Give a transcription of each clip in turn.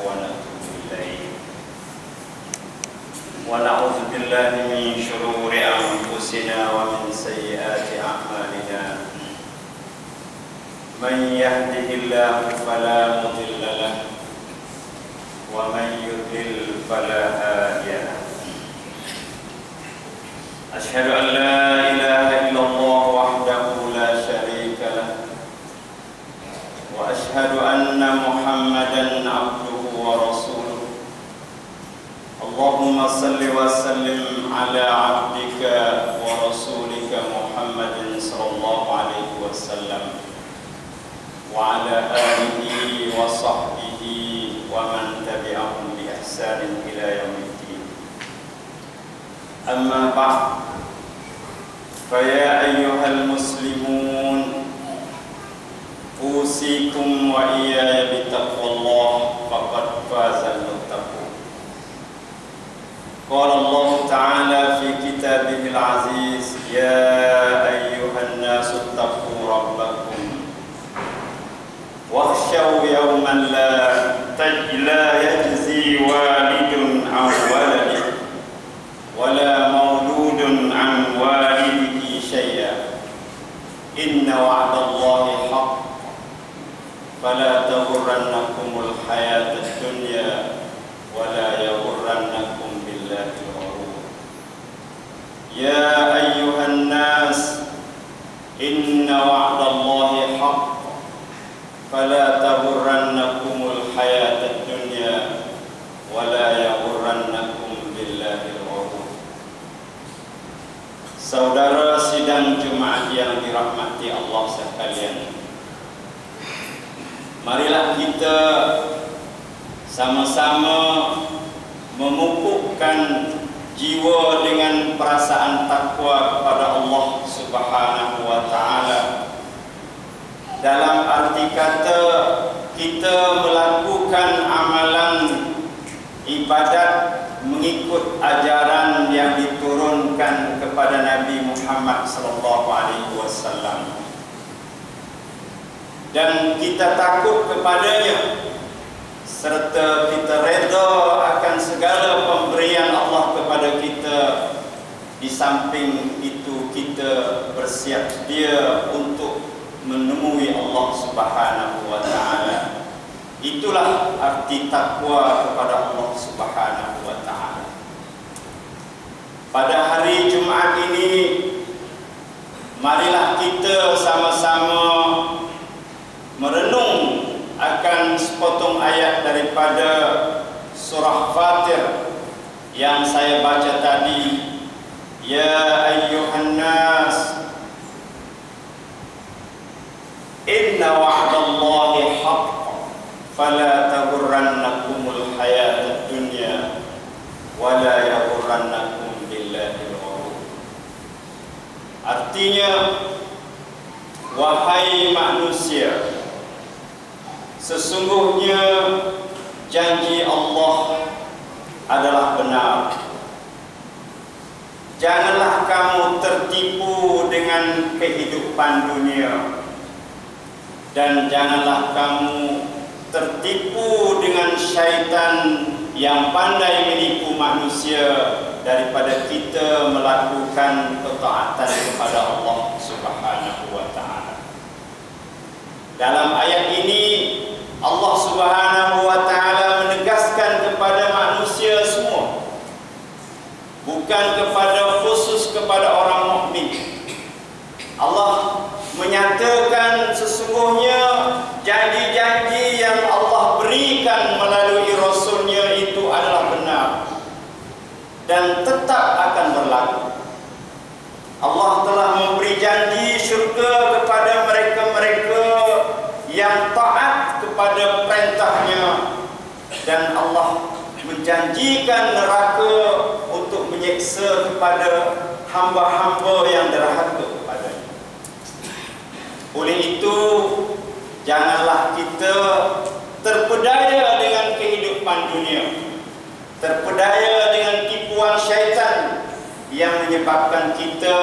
ونتوب إليه ونعوذ بالله من شرور أنفسنا ومن سيئات أعمالنا من يهده الله فلا مضل له ومن يضلل فلا هادي له أشهد أن لا إله إلا الله وحده لا شريك له وأشهد أن محمدا عبده ورسوله اللهم صل وسلم على عبدك ورسولك محمد صلى الله عليه وسلم وعلى آله وصحبه ومن تبعهم بإحسان إلى يوم الدين أما بعد فيا أيها المسلمون أوصيكم وإياي بتقوى الله فقد فاز المتقون قال الله تعالى في كتابه العزيز يا أيها الناس اتقوا ربكم واخشوا يوما لا يجزي والد عن ولده ولا مولود عن والده شيئا إن وعد الله حق فلا تغرنكم الحياة الدنيا ولا يغرنكم بالله الغرور يا أيها الناس إن وعد الله حق فلا تغرنكم الحياة الدنيا ولا يغرنكم بالله الغرور. Saudara sidang Jumat yang dirahmati Allah sekalian, marilah kita sama-sama memupukkan jiwa dengan perasaan takwa kepada Allah Subhanahu wa taala. Dalam arti kata kita melakukan amalan ibadat mengikut ajaran yang diturunkan kepada Nabi Muhammad sallallahu alaihi wasallam. Dan kita takut kepadanya serta kita reda akan segala pemberian Allah kepada kita. Di samping itu kita bersiap sedia untuk menemui Allah Subhanahu wa taala. Itulah arti takwa kepada Allah Subhanahu wa taala. Pada hari Jumat ini marilah kita sama-sama merenung akan sepotong ayat daripada surah Fatir yang saya baca tadi. Ya ayyuhan nas inna wa'dallahi haqq fala taghurrannakumul hayatud dunya wala yaghurrannakum billahil ghurur. Artinya, wahai manusia, sesungguhnya janji Allah adalah benar. Janganlah kamu tertipu dengan kehidupan dunia, dan janganlah kamu tertipu dengan syaitan yang pandai menipu manusia daripada kita melakukan ketaatan kepada Allah Subhanahu wa taala. Dalam ayat ini Allah Subhanahu wa taala menegaskan kepada manusia semua, bukan kepada khusus kepada orang mukmin. Allah menyatakan sesungguhnya janji-janji yang Allah berikan melalui Rasulnya itu adalah benar dan tetap akan berlaku. Allah telah memberi janji syurga kepada mereka-mereka yang taat kepada perintahnya, dan Allah menjanjikan neraka untuk menyiksa kepada hamba-hamba yang derhaka kepadanya. Oleh itu, janganlah kita terpedaya dengan kehidupan dunia, terpedaya dengan tipuan syaitan yang menyebabkan kita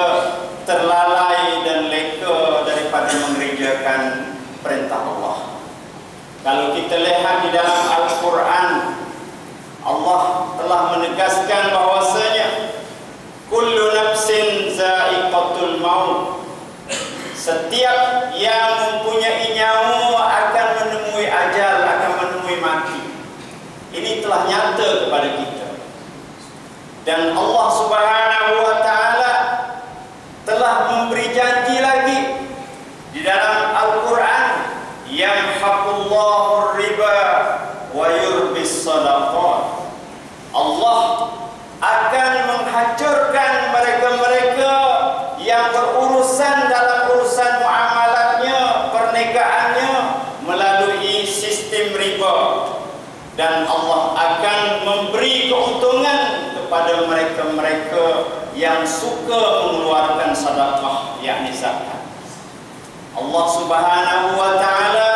terlalai dan leka daripada mengerjakan perintah Allah. Kalau kita lihat di dalam Al-Quran, Allah telah menegaskan bahwasanya kullu nafsin za'iqatul maut. Setiap yang mempunyai nyawa akan menemui ajal, akan menemui mati. Ini telah nyata kepada kita. Dan Allah Subhanahu wa taala telah memberi janji lagi di dalam Al-Quran, yamhaqullahu riba wa yurbis sadaqat. Allah akan menghancurkan mereka-mereka yang berurusan dalam urusan muamalatnya, perniagaannya melalui sistem riba, dan Allah akan memberi keuntungan kepada mereka-mereka yang suka mengeluarkan sedekah, yakni zakat. Allah Subhanahu wa taala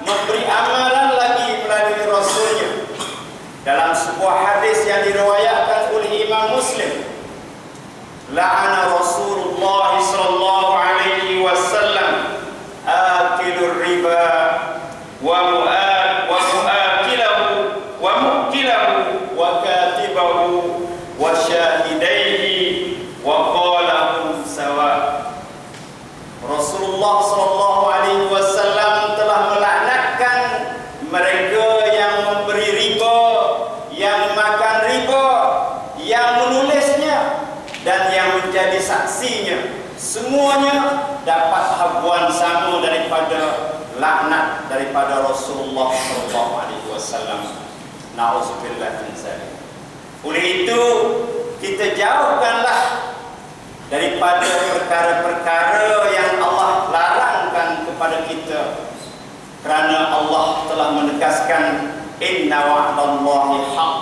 memberi amalan lagi melalui Rasulnya dalam sebuah hadis yang diriwayatkan oleh Imam Muslim. La'ana Rasulullah sallallahu alaihi wasallam akilur riba wa mu'akilahu wa katibahu wa syahidaihi wa qalahum sawa. Rasulullah sallallahu alaihi wasallam telah melaknatkan mereka yang memberi riba, yang makan riba, yang menulisnya, dan yang menjadi saksinya. Semuanya dapat habuan sama daripada laknat daripada Rasulullah sallallahu alaihi wasallam. Nauzubillah min dzalik. Oleh itu, kita jauhkanlah daripada perkara-perkara yang Allah larangkan kepada kita, kerana Allah telah menegaskan inna wa'dallahi haqq.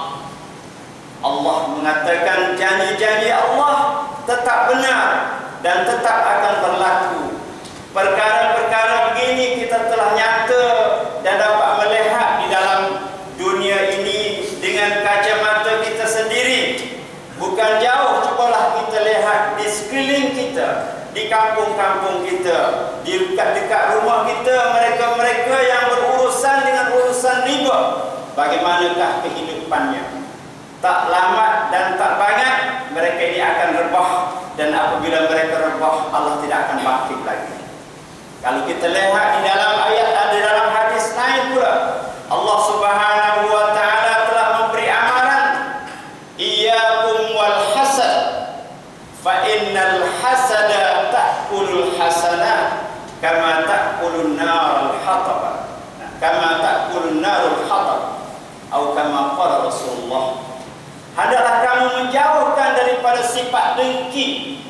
Allah mengatakan janji-janji Allah tetap benar dan tetap akan berlaku. Perkara-perkara begini kita telah nyata dan dapat melihat di dalam dunia ini dengan kacamata kita sendiri. Bukan jauh, cubalah kita lihat di sekeliling kita, di kampung-kampung kita, di dekat-dekat rumah kita, mereka-mereka yang berurusan dengan urusan riba. Bagaimanakah kehidupannya? Tak lama dan tak banyak mereka ini akan rebah, dan apabila mereka rebah, Allah tidak akan bangkit lagi. Kalau kita lihat di dalam ayat, di dalam hadis lain pula, Allah Subhanahu wa taala telah memberi amaran, iyyakum wal hasad fa innal hasada ta'kulul hasanat kama ta'kulun narul hatab, kama ta'kulun narul hatab, atau kama qala Rasulullah. Hendaklah kamu menjauhkan daripada sifat dengki,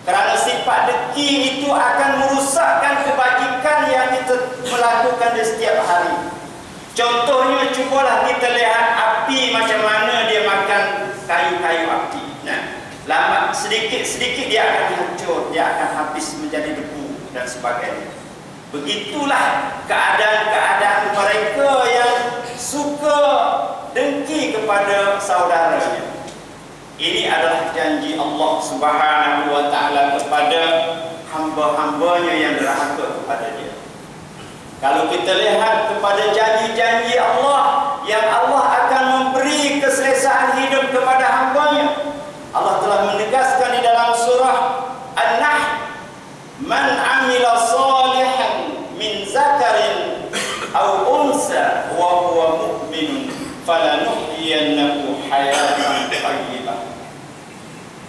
kerana sifat dengki itu akan merusakkan kebajikan yang kita melakukan di setiap hari. Contohnya, cubalah kita lihat api macam mana dia makan kayu-kayu api. Nah, lama sedikit-sedikit dia akan hancur, dia akan habis menjadi debu dan sebagainya. Begitulah keadaan-keadaan mereka yang suka dengki kepada saudaranya. Ini adalah janji Allah Subhanahu wa taala kepada hamba-hambanya yang derhaka kepada Dia. Kalau kita lihat kepada janji-janji Allah, yang Allah akan memberi keselesaan hidup kepada hambanya, Allah telah menegaskan di dalam surah An-Nahl, man amila salihan min zakarin aw unsa wa huwa mu'minun falanuhyiyannahu hayatan thayyibah.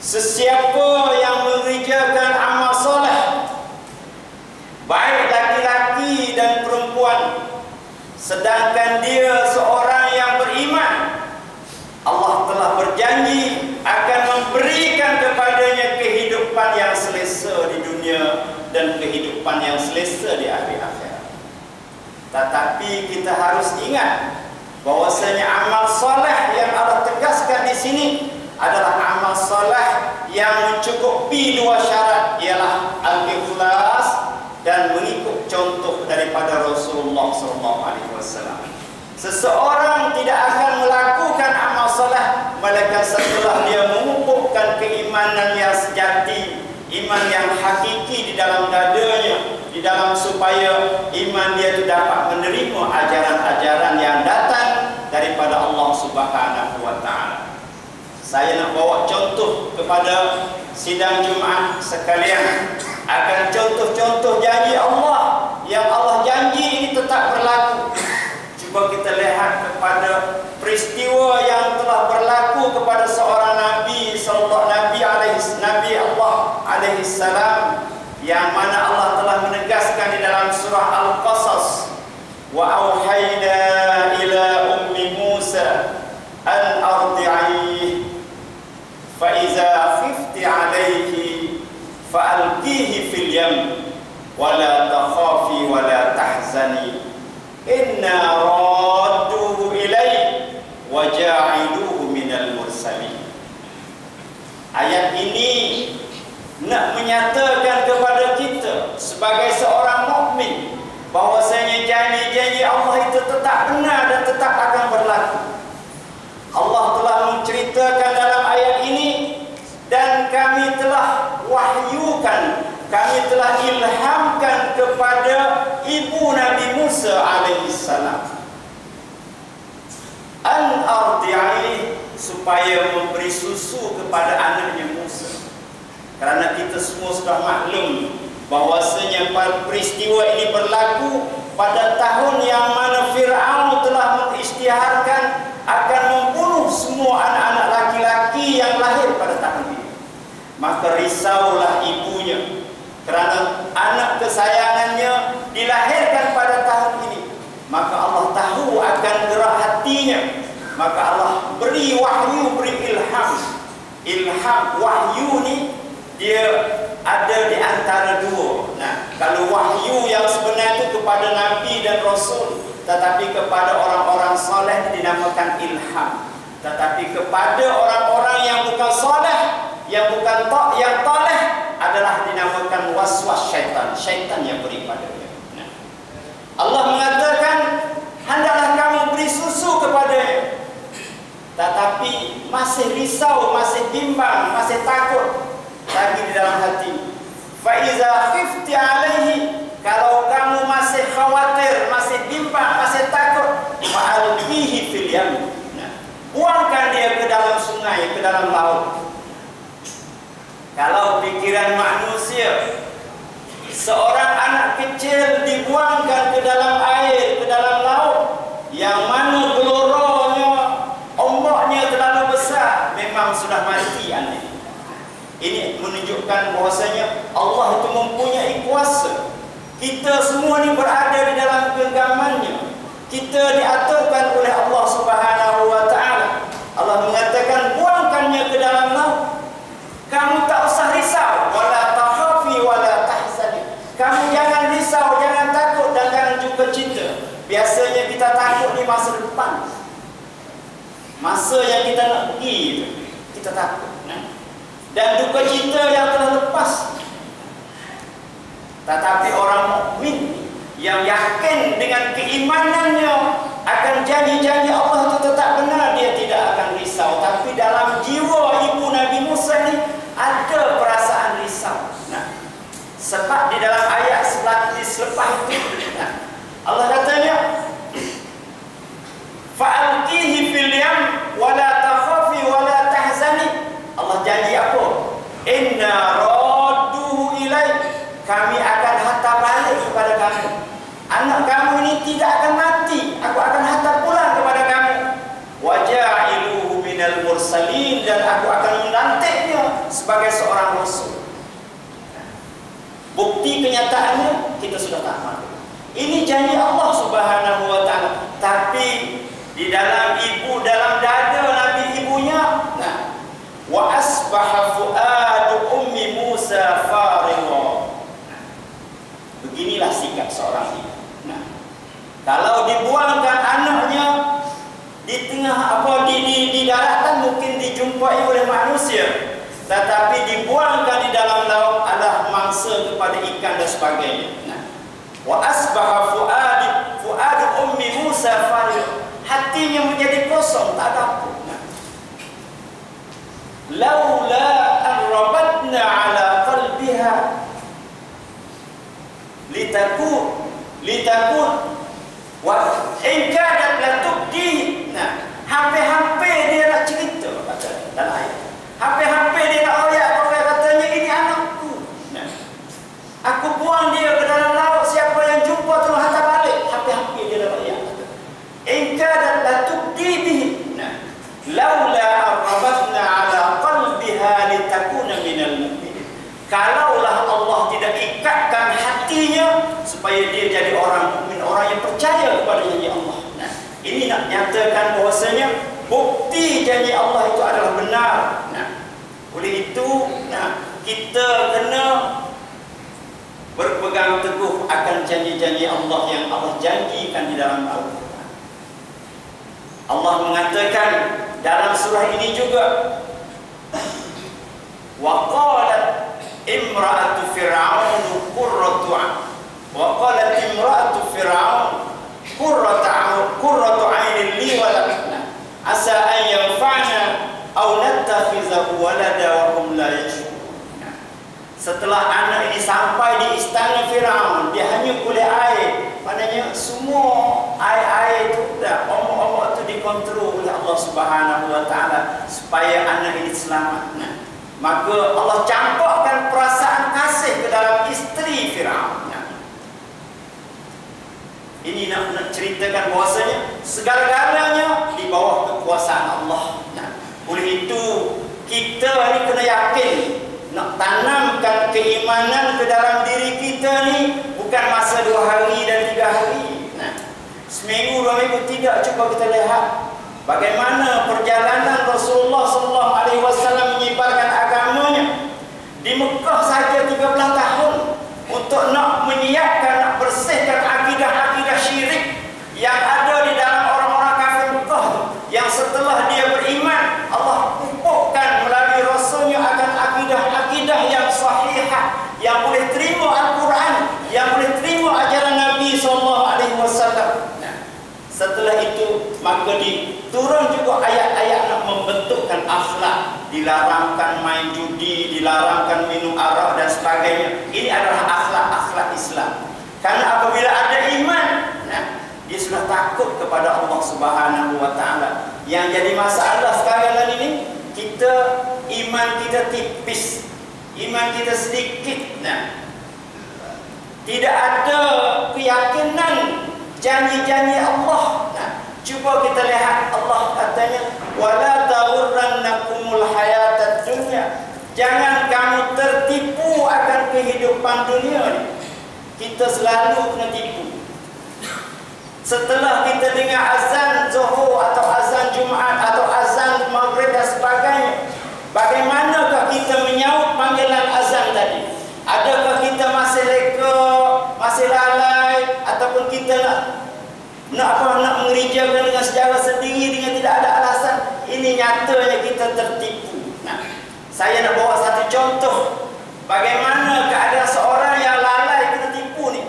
Sesiapa yang mengerjakan amal soleh, baik laki-laki dan perempuan, sedangkan dia seorang yang beriman, Allah telah berjanji akan memberikan kepadanya kehidupan yang selesa di dunia dan kehidupan yang selesa di hari akhirat. Tetapi kita harus ingat bahwasanya amal soleh yang Allah tegaskan di sini adalah amal soleh yang mencukupi dua syarat, ialah al-ikhlas dan mengikut contoh daripada Rasulullah SAW. Seseorang tidak akan melakukan amal soleh melainkan setelah dia mengukuhkan keimanan yang sejati, iman yang hakiki di dalam dadanya, di dalam supaya iman dia itu dapat menerima ajaran-ajaran yang datang daripada Allah Subhanahu wa taala. Saya nak bawa contoh kepada sidang Jumaat sekalian akan contoh-contoh janji Allah yang Allah janji ini tetap berlaku. Cuba kita lihat kepada peristiwa yang telah berlaku kepada seorang Nabi Nabi Allah alaihi salam, yang mana Allah telah menegaskan di dalam surah Al-Qasas, wa auhayna ila ummi Musa an ardi'ih fa iza khifti alaihi fa alqihi fil yam wa la takhafi wa la tahzani inna radduhu ilayhi wa ja'iluhu minal mursalin. Ayat ini nak menyatakan kepada kita sebagai seorang mukmin bahwasanya janji-janji Allah itu tetap benar dan tetap akan berlaku. Allah telah menceritakan dalam ayat ini, dan kami telah wahyukan, kami telah ilhamkan kepada ibu Nabi Musa alaihissalam an ardi'ih, supaya memberi susu kepada anaknya Musa. Kerana kita semua sudah maklum bahwasanya peristiwa ini berlaku pada tahun yang mana Fir'aun telah mengisytiharkan akan membunuh semua anak-anak laki-laki yang lahir pada tahun ini. Maka risaulah ibunya kerana anak kesayangannya dilahirkan pada tahun ini. Maka Allah tahu akan gerak hatinya. Maka Allah beri wahyu, beri ilham. Ilham, wahyu ni dia ada di antara dua. Nah, kalau wahyu yang sebenar itu kepada Nabi dan Rasul, tetapi kepada orang-orang soleh dinamakan ilham. Tetapi kepada orang-orang yang bukan soleh, yang bukan yang toleh, adalah dinamakan waswas syaitan. Syaitan yang beri padanya. Nah, Allah mengatakan, hendaklah kamu beri susu kepadanya. Tetapi masih risau, masih bimbang, masih takut lagi di dalam hati. Fa iza khifti alaihi, kalau kamu masih khawatir, masih bimbang, masih takut, fa'alqihi fil yam. Nah, buangkan dia ke dalam sungai, ke dalam laut. Kalau pikiran manusia, seorang anak kecil dibuangkan ke dalam air, ke dalam laut, yang mana geloranya, ombaknya terlalu besar, memang sudah mati anak. Ini menunjukkan bahwasanya Allah itu mempunyai kuasa. Kita semua ni berada di dalam genggamannya. Kita diaturkan oleh Allah Subhanahu wa taala. Allah mengatakan, buangkannya ke dalam laut. Kamu tak usah risau, wala takhafi wala tahzani. Kamu jangan risau, jangan takut, dan jangan juga cinta. Biasanya kita takut di masa depan. Masa yang kita nak pergi itu, kita takut. Dan duka cita yang telah lepas. Tetapi orang mukmin yang yakin dengan keimanannya akan janji-janji Allah itu tetap benar, dia tidak akan risau. Tapi dalam jiwa ibu Nabi Musa ini ada perasaan risau. Nah, sebab di dalam ayat selepas itu, nah, Allah katanya, fa'alqihi fil yam wa la takhafi wa la tahzani. Allah janji apa? Inna radduhu ilaik, kami akan hantar balik kepada kamu. Anak kamu ini tidak akan mati, aku akan hantar pulang kepada kamu. Wa ja'iluhu minal mursalin, dan aku akan melantiknya sebagai seorang rasul. Bukti kenyataannya kita sudah tahu. Ini janji Allah Subhanahu wa taala. Tapi di dalam dalam dada Nabi ibunya, nah, wa asbaha fuadu ummi Musa farigha. Beginilah sikap seorang ibu. Nah, kalau dibuangkan anaknya di tengah di daratan mungkin dijumpai oleh manusia, tetapi dibuangkan di dalam laut adalah mangsa kepada ikan dan sebagainya. Nah, wa asbaha fuadu ummi Musa farigha. Hatinya menjadi kosong, tak ada apa. Laula an rabatna ala qalbiha litakun wa in kadat la tubdi. Nah, hampir-hampir dia nak cerita kata dalam ayat. Hampir-hampir dia nak royak katanya ini anakku. Nah, aku buang dia ke dalam laut, siapa yang jumpa tolong hantar balik. Hampir-hampir dia nak royak kata. In kadat la tubdi bihi. Nah, laula arbatna ala qalbiha litakuna minal mu'minin. Kalaulah Allah tidak ikatkan hatinya supaya dia jadi orang mukmin, orang yang percaya kepada janji Allah. Nah, ini nak nyatakan bahwasanya bukti janji Allah itu adalah benar. Nah, oleh itu, kita kena berpegang teguh akan janji-janji Allah yang Allah janjikan di dalam Al-Quran. Allah mengatakan dalam surah ini juga, wa qalat imra'atu fir'aun qurratu 'ainin li wa lak asa an yanfa'na aw nattakhizahu walada wa hum la yash'urun. Setelah anak ini sampai di istana Firaun, dia hanyut oleh air. Maknanya semua air itu dah, omok-omok itu dikontrol oleh Allah Subhanahu wa taala supaya anak ini selamat. Maka Allah campurkan perasaan kasih ke dalam isteri Firaun. Ini nak ceritakan bahwasanya segala-galanya di bawah kekuasaan Allah. Oleh itu kita ni kena yakin, nak tanamkan keimanan ke dalam diri kita ni bukan masa 2 hari dan 3 hari. Seminggu 2 minggu tidak. Cuba kita lihat bagaimana perjalanan Rasulullah SAW menyebarkan agamanya. Di Mekah saja 13 tahun untuk nak menyiapkan, nak bersihkan akidah-akidah syirik yang ada di dalam orang-orang kafir Mekah, yang setelah dia beriman Allah pupukkan melalui Rasulnya akan akidah-akidah yang sahihah, yang boleh terima Al-Quran, yang boleh terima ajaran Nabi SAW. Setelah itu maka diturun juga ayat-ayat nak membentukkan akhlak. Dilarangkan main judi, dilarangkan minum arak dan sebagainya. Ini adalah akhlak-akhlak Islam. Karena apabila ada iman, dia sudah takut kepada Allah Subhanahu wa taala. Yang jadi masalah sekarang ini, iman kita tipis, iman kita sedikit. Tidak ada keyakinan janji-janji Allah. Cuba kita lihat, Allah katanya wala taghurrannakumul hayatad dunya. Jangan kamu tertipu akan kehidupan dunia ni. Kita selalu kena tipu. Setelah kita dengar azan Zuhur atau azan Jumaat atau azan Maghrib dan sebagainya, bagaimanakah kita menyaut panggilan azan tadi? Adakah kita masih leka, masih lalai, ataupun kita nak mengerjakan dengan secara sendiri dengan tidak ada alasan? Ini nyatanya kita tertipu. Saya nak bawa satu contoh bagaimana keadaan seorang yang lalai kena tipu ni.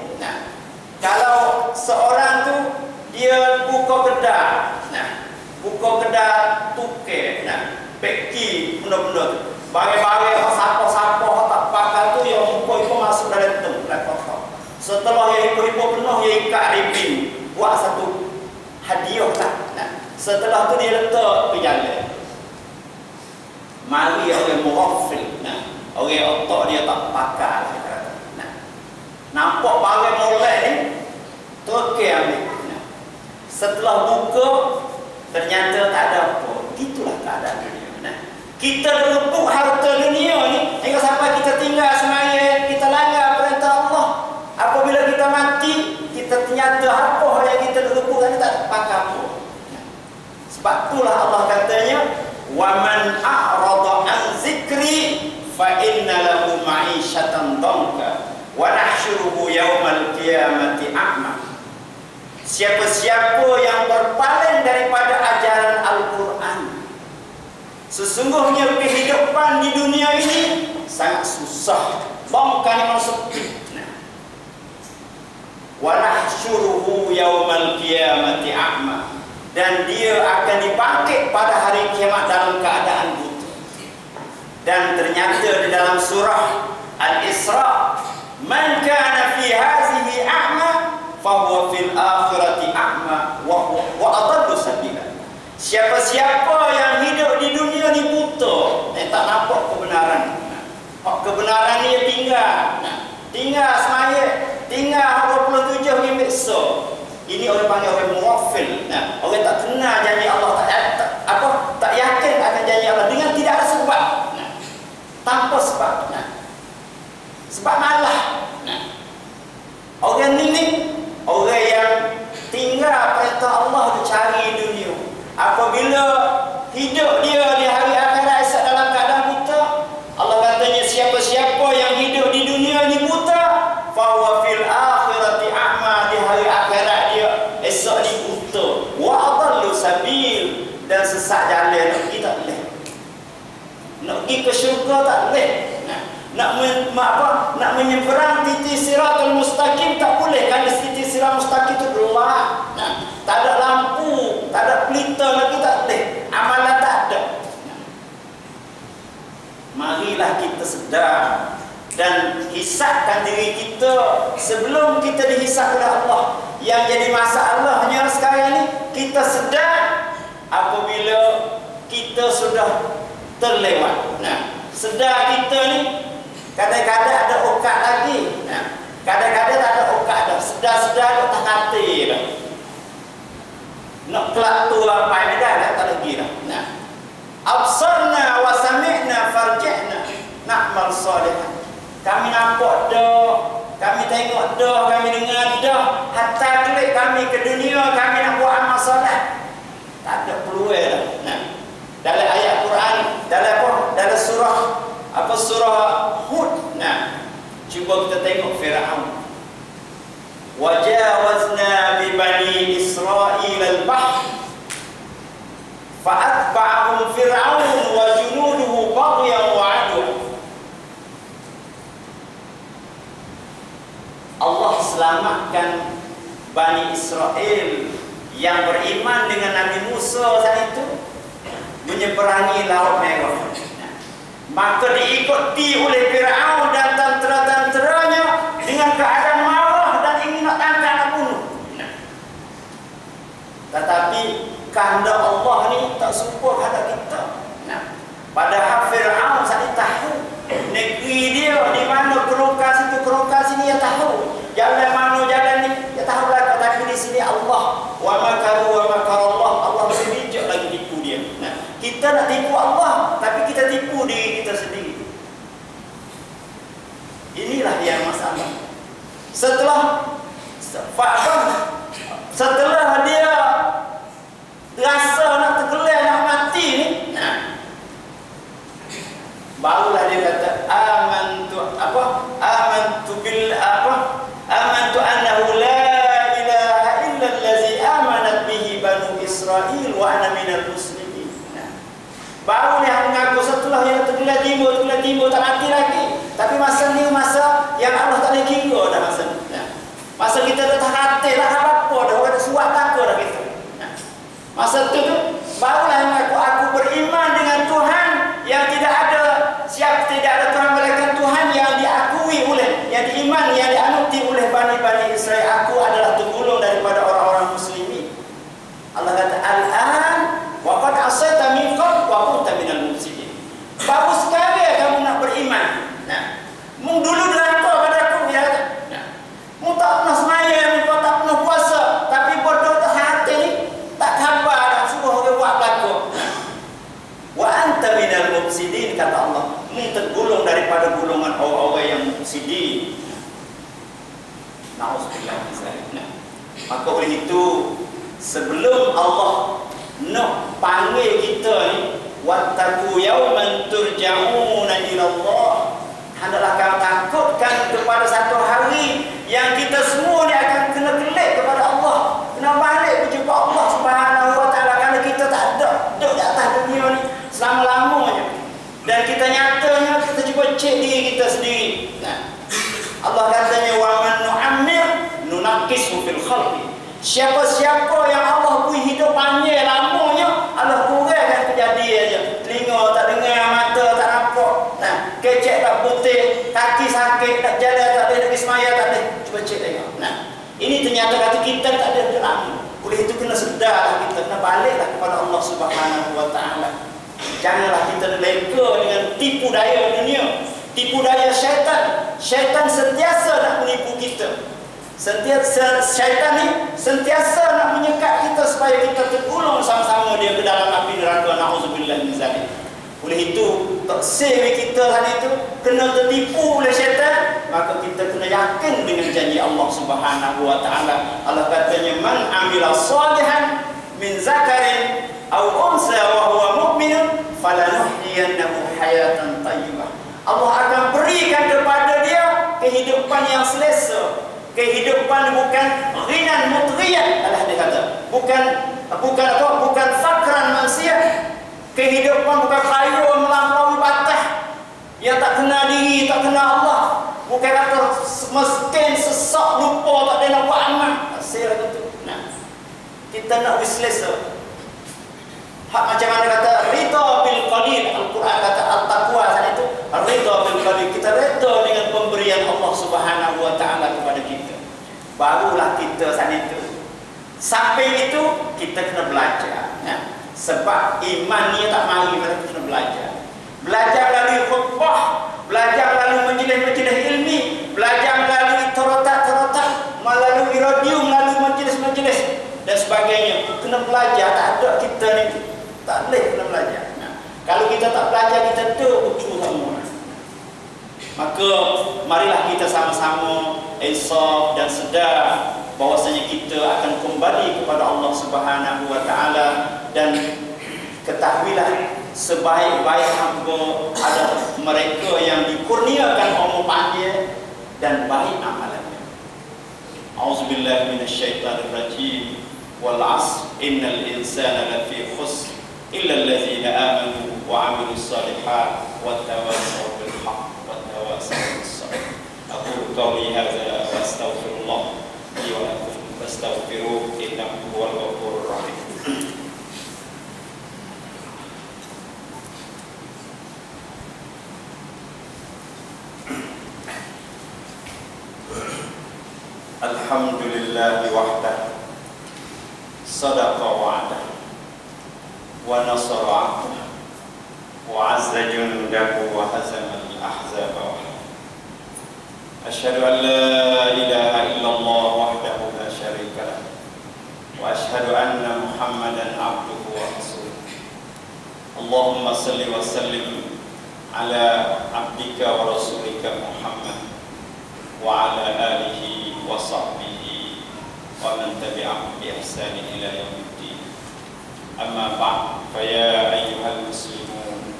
Kalau seorang tu dia buka kedai tukar, peki benda-benda tu, bagai-bagai siapa-siapa tak pakai tu yang hippo-hippo masuk dalam tu, kotak. Setelah yang hippo-hippo penuh, dia ikat ribbon, buat satu hadiah lah. Setelah tu dia letak ke jalan. Mari orang mughafil, orang otak dia tak pakai. Nampak barang molek ni, terkei ambil. Setelah buka, ternyata tak ada apa. Itulah keadaan dunia. Kita rebut harta dunia ni hingga sampai kita tinggal semaya, kita langgar perintah Allah. Apabila kita mati, kita ternyata apa yang kita rebut tadi tak pakai apa. Sebab itulah Allah katanya, wa man a'rada an zikri fa inna lahu ma'isyatan dhanka wa nahsyuruhu yaumal qiyamati a'ma. Siapa-siapa yang berpaling daripada ajaran Al-Quran, sesungguhnya kehidupan di dunia ini sangat susah, bangkai yang sepi. Wa nahsyuruhu yaumal qiyamati a'ma, dan dia akan dibangkit pada hari kiamat dalam keadaan buta. Dan ternyata di dalam surah Al-Isra, man kana fi hadhihi fahuwa fil akhirati a'ma wa adallu sabila. Siapa-siapa yang hidup di dunia ni buta, tak nampak kebenaran. Kebenaran ni tinggal semaya, tinggal 27 bimbit so. Ini orang panggil orang muwafil. Orang tak kenal janji Allah, tak yakin akan janji Allah dengan tidak ada sebab. Tanpa sebab. Sebab malah. Orang ni orang yang tinggal perintah Allah dia cari dunia. Apabila hidup dia di hari akhirat esok dalam keadaan buta, Allah katanya siapa-siapa yang hidup di dunia ni buta, fahuwa fil akhirati a'ma, di hari akhirat dia esok ni buta. Wa adallu sabil, dan sesat jalan nak pergi tak boleh. Nak pergi ke syurga tak boleh. Nak menyeberang titik siratul mustaqim tak boleh, kerana titik siratul mustaqim itu gelap. Tak ada lampu, tak ada pelita lagi, tak boleh. Amalan tak ada. Marilah kita sedar dan hisapkan diri kita sebelum kita dihisap oleh Allah. Yang jadi masalahnya sekarang ni, kita sedar apabila kita sudah terlewat. Sedar kita ni kadang-kadang ada okat lagi. Kadang-kadang tak ada okat dah. Sedar-sedar tak hati dah. Nak kelak tua apa ni dah, tak lagi dah. Absarna wa sami'na farji'na na'mal salihan. Kami nampak dah, kami tengok dah, kami dengar dah. Hatta klik kami ke dunia, kami nak buat amal soleh. Tak ada peluang dah. Dalam ayat Quran, dalam surah Hud. Cuba kita tengok Fir'aun. Wajawazna bi bani Israil al-bahr fa'atba'ahum Fir'aun wa junuduhu baghyan wa 'adwa. Allah selamatkan Bani Israel yang beriman dengan Nabi Musa saat itu menyeberangi Laut Merah. Maka diikuti oleh Fir'aun dan tentera-tenteranya dengan keadaan marah dan ingin nak tangkap, nak bunuh. Tetapi kehendak Allah ni tak serupa kehendak kita. Padahal Fir'aun saat tahu negeri dia di mana kerongkas itu, kerongkas ini dia tahu. Jalan mana jalan ni dia tahu lah. Tapi di sini Allah wa makaru wa makarallah, Allah masih bijak lagi tipu dia. Kita nak tipu Allah, tapi kita tipu diri kita sendiri. Inilah yang masalah. Setelah dia rasa nak tergelar, nak mati ni, barulah dia kata amantu annahu la ilaha illa allazi amanat bihi banu Israil wa ana minal muslimin. Baru dia mengaku setelah yang tergelar timur tak mati lagi. Tapi masa ni masa yang Allah tak boleh kira dah masa ni. Masa kita dah tak hati dah apa dah, orang dah suat tak dah kita. Masa tu barulah mengaku aku beriman dengan Tuhan yang tidak ada Tuhan melainkan Tuhan yang diakui oleh, yang diiman, yang dianuti oleh Bani Israel. Aku adalah tergolong daripada orang-orang muslimin. Allah kata al-an wa qad asaita min qabl wa kunta minal mufsidin. Baru sekali kamu nak beriman. Mung dulu deraka pada aku ya. Mung tak pernah sembahyang, mung tak pernah puasa, tapi bodoh tak hati ni tak khabar dah semua orang buat belaka. Wa anta minal mufsidin, kata Allah. Ni tergolong daripada golongan orang-orang yang mufsidin. Nauzubillah min zalik. Maka oleh itu sebelum Allah nak panggil kita ni, wattaqu yawman turja'una ila Allah, hendaklah kamu takutkan kepada satu hari yang kita semua ni akan kena kelik kepada Allah, kena balik berjumpa Allah Subhanahu wa taala, kerana kita tak ada duduk di atas dunia ni selama-lamanya. Dan kita nyatanya kita cuba cek diri kita sendiri. Allah katanya wa man nu'ammir nunaqqisu fil khalqi. Siapa-siapa yang Allah beri hidup panjang lamanya, Allah kurangkan kejadiannya. Telinga tak dengar, mata tak nampak, kecek tak putih, kaki sakit, tak jalan tak boleh, nak semaya tak boleh. Cuba cek tengok. Ini ternyata kata kita tak ada dalam. Oleh itu kena sedarlah kita, kena baliklah kepada Allah Subhanahu wa taala. Janganlah kita leka dengan tipu daya dunia, tipu daya syaitan. Syaitan sentiasa nak menipu kita. Syaitan ni sentiasa nak menyekat kita supaya kita tergulung sama-sama dia ke dalam api neraka. Nauzubillah min zalik. Oleh itu, taksir kita hari itu kena tertipu oleh syaitan, maka kita kena yakin dengan janji Allah Subhanahu wa taala. Allah katanya, "Man amila salihan min zakarin aw unsa wa huwa mu'minun falanuhyiyannahu hayatan thayyibah." Allah akan berikan kepada dia kehidupan yang selesa. Kehidupan bukan ghinan mutghiyan, Allah dia kata. Bukan fakran manusia. Kehidupan bukan kaya melampaui batas, yang tak kenal diri, tak kenal Allah. Bukan kata miskin, sesak, lupa, tak ada nak buat amal. Saya kata tu. Nah, kita nak selesa. Hak macam mana kata rida bil qalil. Al-Quran kata al-taqwa tadi itu rida bil qalil. Kita reda dengan pemberian Allah Subhanahu wa taala kepada kita. Barulah kita saat itu. Sampai itu kita kena belajar, ya. Sebab iman ni tak mari, kita kena belajar. Belajar melalui khutbah, belajar melalui majlis-majlis ilmi, belajar melalui tarotat-tarotat, melalui radio, melalui majlis-majlis dan sebagainya. Kena belajar, tak ada kita ni tak boleh kena belajar. Nah, kalau kita tak belajar, kita terbucu semua. Maka marilah kita sama-sama insaf dan sedar bahwasanya kita akan kembali kepada Allah Subhanahu wa taala, dan ketahuilah sebaik-baik hamba adalah mereka yang dikurniakan umur panjang dan baik amalannya. Auzubillahi minasyaitonir rajim. Wal 'asr innal insana lafi khusr illa allazina amanu wa 'amilus shalihat wa tawassaw bil haqq wa tawassaw bis sabr. Aqulu qawli hadza wa astaghfirullah li wa lakum fastaghfiruhu innahu huwal ghafurur rahim. Alhamdulillahi wahdah, sadaqa wa'dah, wa nasara 'abdah, wa 'azza jundahu wa hazama al-ahzaba wahdah. Asyhadu an la ilaha illallah wahdahu la syarika lah, wa asyhadu anna Muhammadan 'abduhu wa rasuluh. Allahumma salli wa sallim ala 'abdika wa rasulika Muhammad wa ala alihi wa sahbihi wa man tabi'ahum bi ihsan ila yaumiddin. Amma ba'd, fa ya ayyuhal muslimun,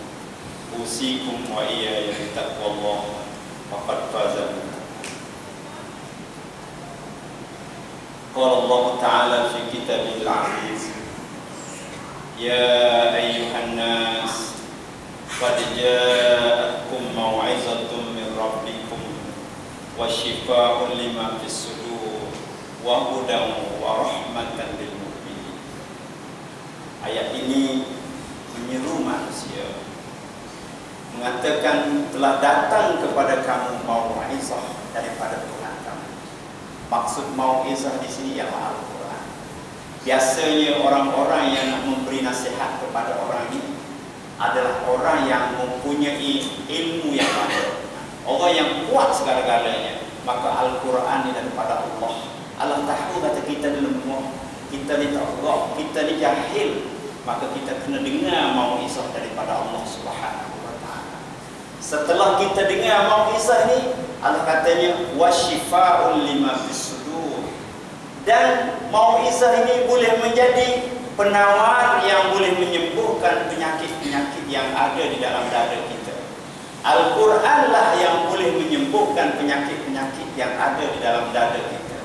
usikum wa iyaya bi taqwallah faqad faza. Qala Allah Ta'ala fi kitabil aziz, ya ayyuhan nas qad ja'akum mau'izatun min rabbikum wa shifaa'un lima fis sudur wa hudan wa rahmatan lil mu'minin. Ayat ini menyeru manusia, mengatakan telah datang kepada kamu mau'izah daripada Tuhan kamu. Maksud mau'izah di sini ialah Al-Quran. Biasanya orang-orang yang nak memberi nasihat kepada orang ini adalah orang yang mempunyai ilmu yang banyak, orang yang kuat segala-galanya. Maka Al-Quran ini daripada Allah. Allah tahu kata kita ni lemah, kita ni tak roh, kita ni jahil. Maka kita kena dengar mau'izah daripada Allah Subhanahu wa ta'ala. Setelah kita dengar mau'izah ni, Allah katanya wasyifa'un lima fis sudur. Dan mau'izah ini boleh menjadi penawar yang boleh menyembuhkan penyakit-penyakit yang ada di dalam dada kita. Al-Quranlah yang boleh menyembuhkan penyakit-penyakit yang ada di dalam dada kita.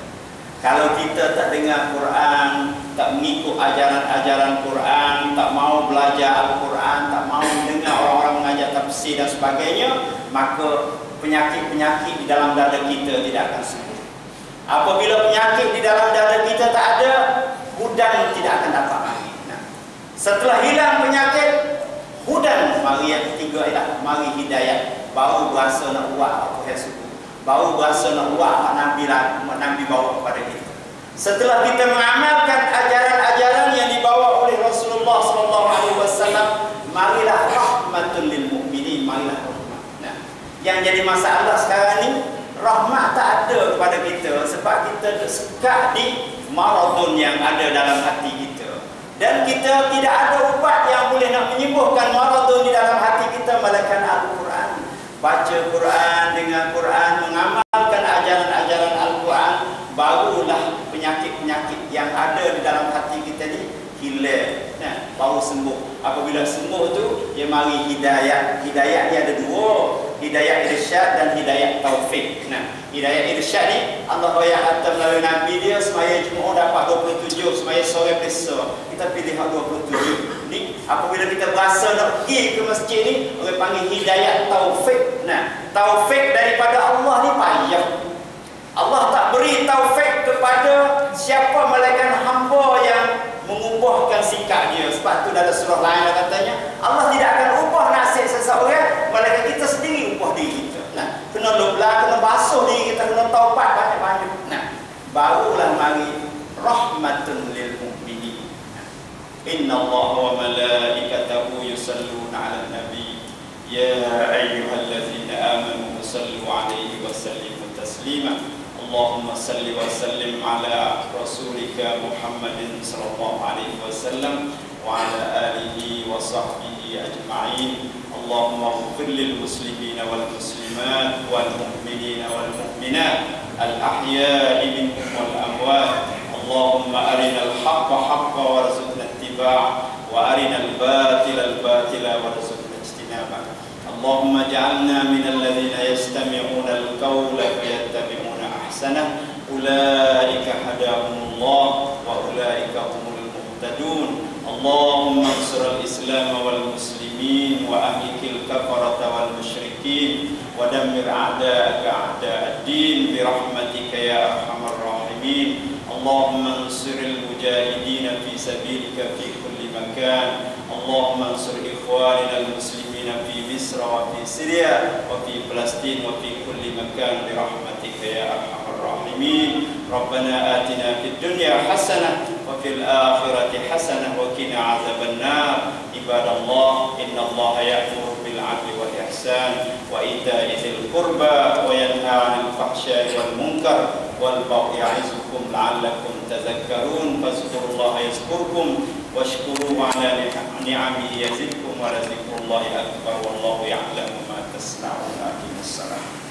Kalau kita tak dengar Quran, tak mengikut ajaran-ajaran Quran, tak mau belajar Al-Quran, tak mau dengar orang-orang mengajar tafsir dan sebagainya, maka penyakit-penyakit di dalam dada kita tidak akan sembuh. Apabila penyakit di dalam dada kita tak ada, hudan tidak akan dapat lagi. Nah, setelah hilang penyakit, hudan, mari yang ketiga ialah mari hidayah. Baru berasa nak buat apa yang suku. baru berasa nak buat Nabi bawa kepada kita. Setelah kita mengamalkan ajaran-ajaran yang dibawa oleh Rasulullah SAW, marilah rahmatul lil mukminin, marilah rahmat. Nah, yang jadi masalah sekarang ni, rahmat tak ada kepada kita sebab kita tersekat di maradun yang ada dalam hati kita. Dan kita tidak ada ubat yang boleh nak menyembuhkan maradun di dalam hati kita melainkan Al-Quran. Baca Quran dengan Quran, mengamalkan ajaran-ajaran Al-Quran, barulah penyakit-penyakit yang ada di dalam hati kita ni hilang. Nah, baru sembuh. Apabila sembuh tu, dia mari hidayah. Hidayah dia ada dua, hidayah irsyad dan hidayah taufik. Nah, hidayah irsyad ni Allah bayar hantar melalui Nabi dia, semaya Jumaat dapat 27, semaya sore besok kita pilih 27. Ni apabila kita berasa nak pergi ke masjid ni, orang panggil hidayah taufik. Nah, taufik daripada Allah ni payah. Allah tak beri taufik kepada siapa melainkan hamba yang mengubahkan sikap dia. Sebab tu dalam surah lain katanya, Allah tidak akan ubah nasib seseorang melainkan kita sendiri ubah diri kita. Nah, kena lublah, kena basuh diri kita, kena taubat banyak-banyak. Nah, barulah mari rahmatun lil mu'minin. Inna Allah wa malaikatahu yusalluna 'alan nabi ya ayyuhallazina amanu sallu 'alaihi wa sallimu taslima. Allahumma salli wa sallim ala rasulika Muhammadin sallallahu alaihi wasallam wa ala alihi wa sahbihi ajma'in. Allahumma ighfir lil muslimina wal muslimat wal mu'minina wal mu'minat al ahya'i minhum wal amwat. Allahumma arina al haqqa haqqa warzuqna ittiba' wa arina al batila warzuqna ijtinaba. Allahumma ja'alna min alladhina yastami'una al qawla fayattabi'una ahsanah. Ulaika hadahumullah wa ulaika humul muhtadun. Allahumma ansur al-islam wal muslimin wa ahlikil kafarata wal musyrikin wa dammir a'da'aka a'da'ad-din bi rahmatika ya arhamar rahimin. Allahumma ansiril mujahidin fi sabilika fi kulli makan. Allahumma ansur ikhwanina al-muslimina fi Misr wa fi Syria wa fi Palestin wa fi kulli makan bi rahmatika ya arhamar rahimin. Rabbana atina fid dunya hasanah wa fil akhirati hasanah wa qina adzaban nar. Ibadallah, innallaha ya'muru bil 'adli wal ihsan wa ita'i dzil qurba wa yanha 'anil fahsya'i wal munkar wal baghi ya'izukum la'allakum tadhakkarun. Fazkurullaha yazkurkum washkuruhu 'ala ni'amihi yazidkum wa lazikrullahi akbar wallahu ya'lamu ma tasna'un. Aqimussalam.